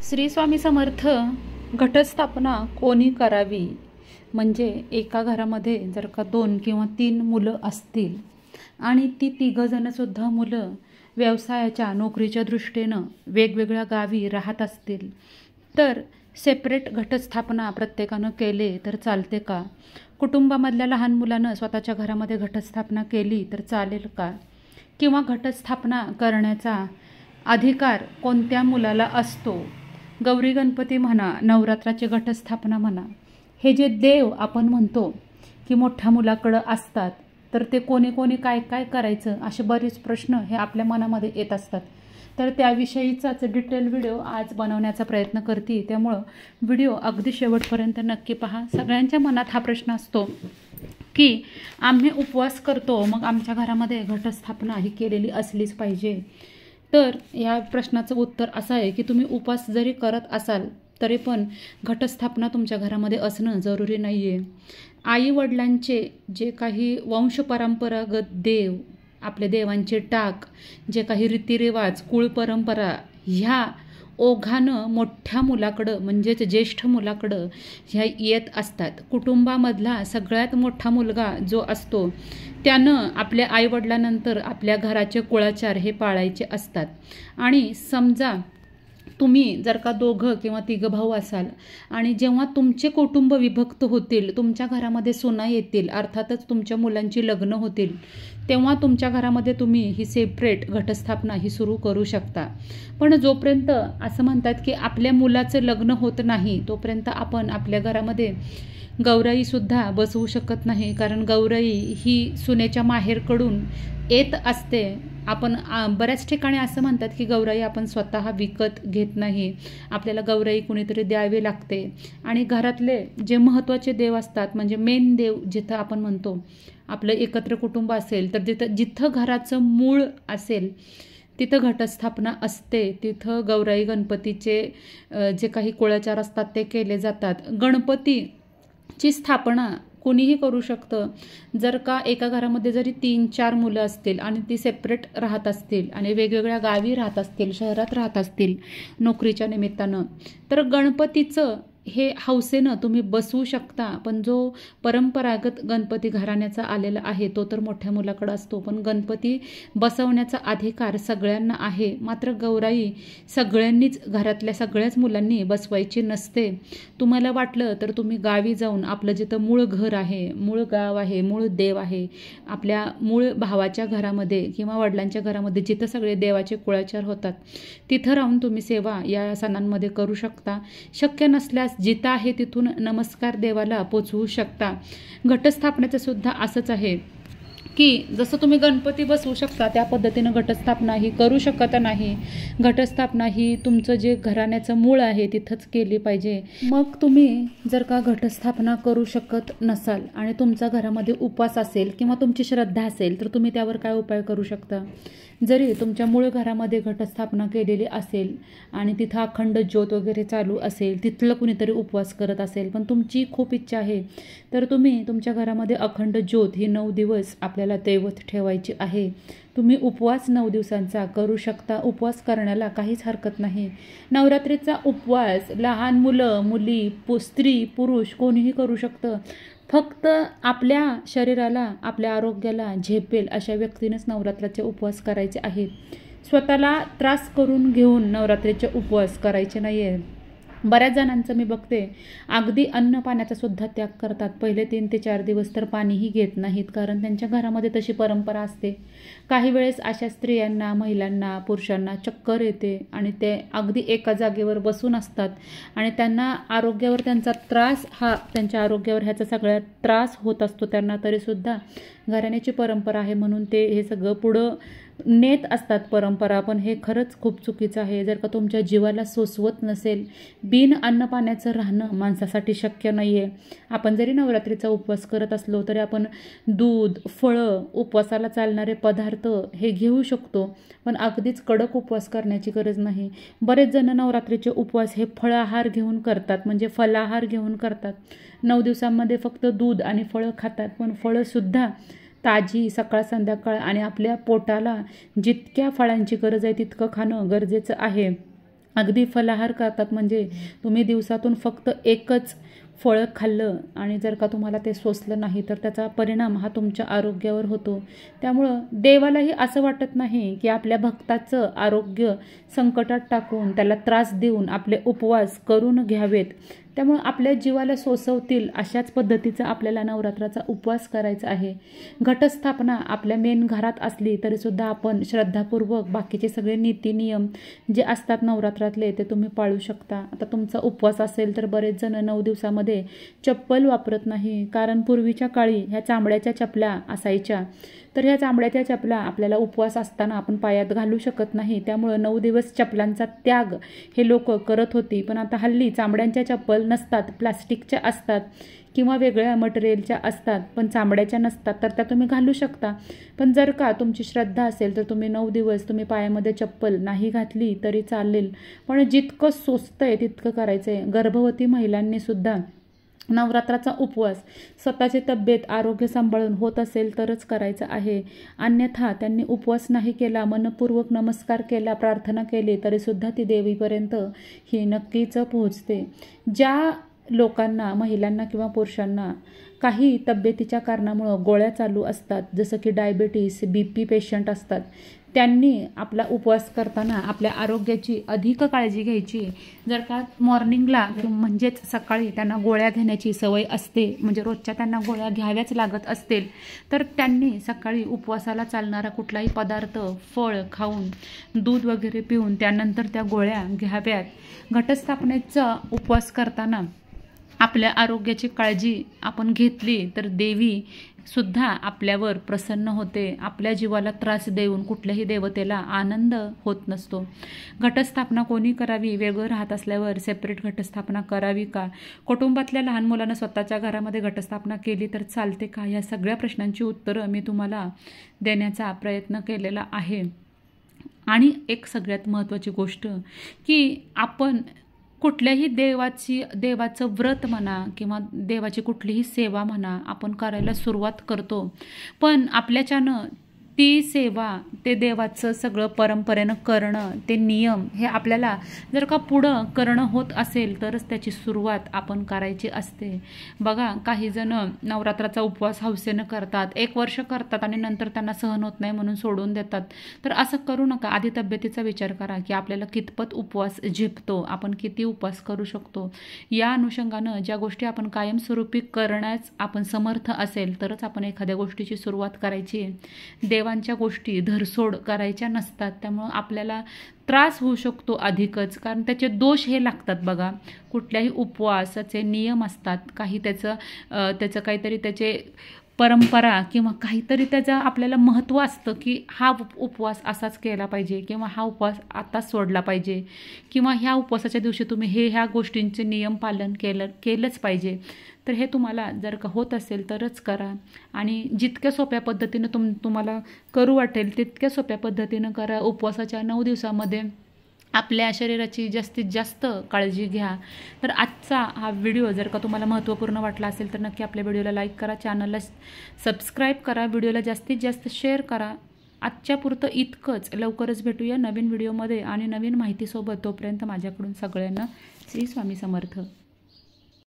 श्री स्वामी समर्थ. घटस्थापना कोणी करावी? म्हणजे एका घरामध्ये जर का 2 किंवा 3 मुलं असतील आणि ती 3 मुलं व्यवसायाच्या नोकरीच्या दृष्टीनं वेगवेगळ्या गावी राहत असतील तर सेपरेट घटस्थापना प्रत्येकानं केले तर चालते का? कुटुंबामधल्या लहान मुलानं स्वतःच्या घरामध्ये घटस्थापना केली तर चालेल का? किंवा घटस्थापना करण्याचा अधिकार कोणत्या मुलाला असतो? गौरी गणपती म्हणा, नवरात्राची घटस्थापना म्हणा, हे जे देव आपण म्हणतो की मोठ्या मुलाकडं असतात तर ते कोणी कोणी काय काय करायचं असे बरेच प्रश्न हे आपल्या मनामध्ये येत असतात. तर त्याविषयीचाच डिटेल व्हिडिओ आज बनवण्याचा प्रयत्न करते. त्यामुळं व्हिडिओ अगदी शेवटपर्यंत नक्की पहा. सगळ्यांच्या मनात हा प्रश्न असतो की आम्ही उपवास करतो, मग आमच्या घरामध्ये घटस्थापना ही केलेली असलीच पाहिजे. तर या प्रश्नाचं उत्तर असं आहे की तुम्ही उपवास जरी करत असाल तरी पण घटस्थापना तुमच्या घरामध्ये असणं जरुरी नाही आहे. आई वडिलांचे जे काही वंशपरंपरागत देव, आपल्या देवांचे टाक, जे काही रीतिरिवाज, कुळ परंपरा, ह्या ओघानं मोठ्या मुलाकडं म्हणजेच ज्येष्ठ मुलाकडं ह्या येत असतात. कुटुंबामधला सगळ्यात मोठा मुलगा जो असतो त्यानं आपल्या आईवडिलांनंतर आपल्या घराचे कुळाचार हे पाळायचे असतात. आणि समजा तुम्ही जर का 2 किंवा 3 भाऊ असाल आणि जेव्हा तुमचे कुटुंब विभक्त होतील, तुमच्या घरामध्ये सुना येतील, अर्थातच तुमच्या मुलांची लग्न होतील, तेव्हा तुमच्या घरामध्ये तुम्ही ही सेपरेट घटस्थापना ही सुरू करू शकता. पण जोपर्यंत असं म्हणतात की आपल्या मुलाचं लग्न होत नाही तोपर्यंत आपण आपल्या घरामध्ये गौराईसुद्धा बसवू शकत नाही. कारण गौराई ही सुनेच्या माहेरकडून येत असते. आपण बऱ्याच ठिकाणी असं म्हणतात की गौराई आपण स्वतः विकत घेत नाही, आपल्याला गौराई कुणीतरी द्यावी लागते. आणि घरातले जे महत्त्वाचे देव असतात म्हणजे मेन देव जिथं आपण म्हणतो आपलं एकत्र कुटुंब असेल तर जिथं घराचं मूळ असेल तिथं घटस्थापना असते. तिथं गौराई गणपतीचे जे काही कुळाचार असतात ते केले जातात. गणपतीची स्थापना कोणीही करू शकतं. जर का एका घरामध्ये जरी 3-4 मुलं असतील आणि ती सेपरेट राहत असतील आणि वेगवेगळ्या गावी राहत असतील, शहरात राहत असतील नोकरीच्या निमित्तानं, तर गणपतीचं हे हौसेनं तुम्ही बसवू शकता. पण जो परंपरागत गणपती घराण्याचा आलेला आहे तो तर मोठ्या मुलाकडे असतो. पण गणपती बसवण्याचा अधिकार सगळ्यांना आहे. मात्र गौराई सगळ्यांनीच, घरातल्या सगळ्याच मुलांनी बसवायची नसते. तुम्हाला वाटलं तर तुम्ही गावी जाऊन आपलं जिथं मूळ घर आहे, मूळ गाव आहे, मूळ देव आहे, आपल्या मूळ भावाच्या घरामध्ये किंवा वडिलांच्या घरामध्ये जिथं सगळे देवाचे कुळाचार होतात तिथं राहून तुम्ही सेवा या सणांमध्ये करू शकता. शक्य नसल्यास जिथं आहे तिथून नमस्कार देवाला पोचवू शकता. घटस्थापनेचं सुद्धा असंच आहे की जसं तुम्ही गणपती बसवू शकता त्या पद्धतीनं घटस्थापना ही करू शकत नाही. घटस्थापना ही तुमचं जे घराण्याचं मूळ आहे तिथंच केली पाहिजे. मग तुम्ही जर का घटस्थापना करू शकत नसाल आणि तुमचा घरामध्ये उपवास असेल किंवा तुमची श्रद्धा असेल तर तुम्ही त्यावर काय उपाय करू शकता? जरी तुमच्या मूळ घरामध्ये घटस्थापना केलेली असेल आणि तिथं अखंड ज्योत वगैरे चालू असेल, तिथलं कुणीतरी उपवास करत असेल, पण तुमची खूप इच्छा आहे तर तुम्ही तुमच्या घरामध्ये अखंड ज्योत ही 9 दिवस आपल्याला तेवत ठेवायची आहे. तुम्ही उपवास 9 दिवसांचा करू शकता. उपवास करण्याला काहीच हरकत नाही. नवरात्रीचा उपवास लहान मुलं, मुली, स्त्री, पुरुष कोणीही करू शकतं. फक्त आपल्या शरीराला, आपल्या आरोग्याला झेपेल अशा व्यक्तीनेच नवरात्राचे उपवास करायचे आहेत. स्वतःला त्रास करून घेऊन नवरात्रीचे उपवास करायचे नाही आहे. बऱ्याच जणांचं मी बघते अगदी अन्न पाण्याचा सुद्धा त्याग करतात. पहिले 3 ते 4 दिवस तर पाणीही घेत नाहीत कारण त्यांच्या घरामध्ये तशी परंपरा असते. काही वेळेस अशा स्त्रियांना, महिलांना, पुरुषांना चक्कर येते आणि ते अगदी एका जागेवर बसून असतात आणि त्यांना आरोग्यावर त्यांचा त्रास, त्यांच्या आरोग्यावर ह्याचा सगळ्यात त्रास होत असतो त्यांना. तरीसुद्धा घराण्याची परंपरा आहे म्हणून ते हे सगळं पुढं नेत असतात परंपरा. पण हे खरंच खूप चुकीचं आहे. जर का तुमच्या जीवाला सोसवत नसेल, बिन अन्न पाण्याचं राहणं माणसासाठी शक्य नाही आहे. आपण जरी नवरात्रीचा उपवास करत असलो तरी आपण दूध, फळं, उपवासाला चालणारे पदार्थ हे घेऊ शकतो. पण अगदीच कडक उपवास करण्याची गरज नाही. बरेच जण नवरात्रीचे उपवास हे फळाहार घेऊन करतात, म्हणजे फलाहार घेऊन करतात. 9 दिवसांमध्ये फक्त दूध आणि फळं खातात. पण फळंसुद्धा ताजी सकाळ संध्याकाळ आणि आपल्या पोटाला जितक्या फळांची गरज आहे तितकं खाणं गरजेचं आहे. अगदी फलाहार करतात, म्हणजे तुम्ही दिवसातून फक्त एकच फळं खाल्लं आणि जर का तुम्हाला ते सोसलं नाही तर त्याचा परिणाम हा तुमच्या आरोग्यावर होतो. त्यामुळं देवालाही असं वाटत नाही की आपल्या भक्ताचं आरोग्य संकटात टाकून त्याला त्रास देऊन आपले उपवास करून घ्यावेत. त्यामुळं आपल्या जीवाला सोसवतील अशाच पद्धतीचा आपल्याला नवरात्राचा उपवास करायचा आहे. घटस्थापना आपल्या मेन घरात असली तरीसुद्धा आपण श्रद्धापूर्वक बाकीचे सगळे नीती नियम जे असतात नवरात्रातले ते तुम्ही पाळू शकता. आता तुमचा उपवास असेल तर बरेच जण 9 दिवसामध्ये चप्पल वापरत नाही, कारण पूर्वीच्या काळी ह्या चांबड्याच्या चपला असायच्या. तर ह्या चांबड्याच्या चपला आपल्याला उपवास असताना आपण पायात घालू शकत नाही, त्यामुळं 9 दिवस चपलांचा त्याग हे लोक करत होती. पण आता हल्ली चांबड्यांच्या चप्पल नसतात, प्लास्टिकच्या असतात किंवा वेगळ्या मटेरियलच्या असतात, पण चांबड्याच्या नसतात, तर त्या तुम्ही घालू शकता. पण जर का तुमची श्रद्धा असेल तर तुम्ही 9 दिवस तुम्ही पायामध्ये चप्पल नाही घातली तरी चालेल. पण जितकं सोचतंय तितकं करायचं आहे. गर्भवती महिलांनी सुद्धा नवरात्राचा उपवास स्वतःची तब्येत आरोग्य सांभाळून होत असेल तरच करायचं आहे. अन्यथा त्यांनी उपवास नाही केला, मनपूर्वक नमस्कार केला, प्रार्थना केली तरीसुद्धा ती देवीपर्यंत ही नक्कीच पोहोचते. ज्या लोकांना, महिलांना किंवा पुरुषांना काही तब्येतीच्या कारणामुळं गोळ्या चालू असतात, जसं की डायबिटीस, BP पेशंट असतात, त्यांनी आपला उपवास करताना आपल्या आरोग्याची अधिक काळजी घ्यायची. जर का मॉर्निंगला म्हणजेच सकाळी त्यांना गोळ्या घेण्याची सवय असते, म्हणजे रोजच्या त्यांना गोळ्या घ्याव्याच लागत असतील, तर त्यांनी सकाळी उपवासाला चालणारा कुठलाही पदार्थ, फळ खाऊन, दूध वगैरे पिऊन त्यानंतर त्या गोळ्या घ्याव्यात. घटस्थापनेचा उपवास करताना आपल्या आरोग्याची काळजी आपण घेतली तर देवी सुद्धा आपल्यावर प्रसन्न होते. आपल्या जीवाला त्रास देऊन कुठल्याही देवतेला आनंद होत नसतो. घटस्थापना कोणी करावी? वेगळं राहत असल्यावर सेपरेट घटस्थापना करावी का? कुटुंबातल्या लहान मुलांना स्वतःच्या घरामध्ये घटस्थापना केली तर चालते का? या सगळ्या प्रश्नांची उत्तरं मी तुम्हाला देण्याचा प्रयत्न केलेला आहे. आणि एक सगळ्यात महत्त्वाची गोष्ट की आपण कुठल्याही देवाचं व्रत म्हणा किंवा देवाची कुठलीही सेवा म्हणा आपण करायला सुरुवात करतो, पण आपल्याच्यानं ती सेवा, ते देवाचं सगळं परंपरेनं करणं, ते नियम हे आपल्याला जर का पुढं करणं होत असेल तरच त्याची सुरुवात आपण करायची असते. बघा, काही जण नवरात्राचा उपवास हौसेनं करतात, 1 वर्ष करतात आणि नंतर त्यांना सहन होत नाही म्हणून सोडून देतात. तर असं करू नका. आधी तब्येतीचा विचार करा की आपल्याला कितपत उपवास झेपतो, आपण किती उपवास करू शकतो. या अनुषंगानं ज्या गोष्टी आपण कायमस्वरूपी करण्यास आपण समर्थ असेल तरच आपण एखाद्या गोष्टीची सुरुवात करायची. देवांच्या गोष्टी धरसोड करायच्या नसतात, त्यामुळं आपल्याला त्रास होऊ शकतो अधिकच, कारण त्याचे दोष हे लागतात. बघा, कुठल्याही उपवासाचे नियम असतात, काही त्याचं काहीतरी त्याचे परंपरा किंवा काहीतरी त्याचं आपल्याला महत्त्व असतं की हा उपवास असाच केला पाहिजे किंवा हा उपवास आताच सोडला पाहिजे किंवा ह्या उपवासाच्या दिवशी तुम्ही ह्या गोष्टींचे नियम पालन केलंच पाहिजे. तर हे तुम्हाला जर का होत असेल तरच करा आणि जितक्या सोप्या पद्धतीनं तुम्हाला करू वाटेल तितक्या सोप्या पद्धतीनं करा. उपवासाच्या 9 दिवसामध्ये आपल्या शरीराची जास्तीत जास्त काळजी घ्या. तर आजचा हा व्हिडिओ जर का तुम्हाला महत्त्वपूर्ण वाटला असेल तर नक्की आपल्या व्हिडिओला लाईक करा, चॅनलला सबस्क्राईब करा, व्हिडिओला जास्तीत जास्त शेअर करा. आजच्या पुरतं इतकंच. लवकरच भेटूया नवीन व्हिडिओमध्ये आणि नवीन माहितीसोबत. तोपर्यंत माझ्याकडून सगळ्यांना श्री स्वामी समर्थ.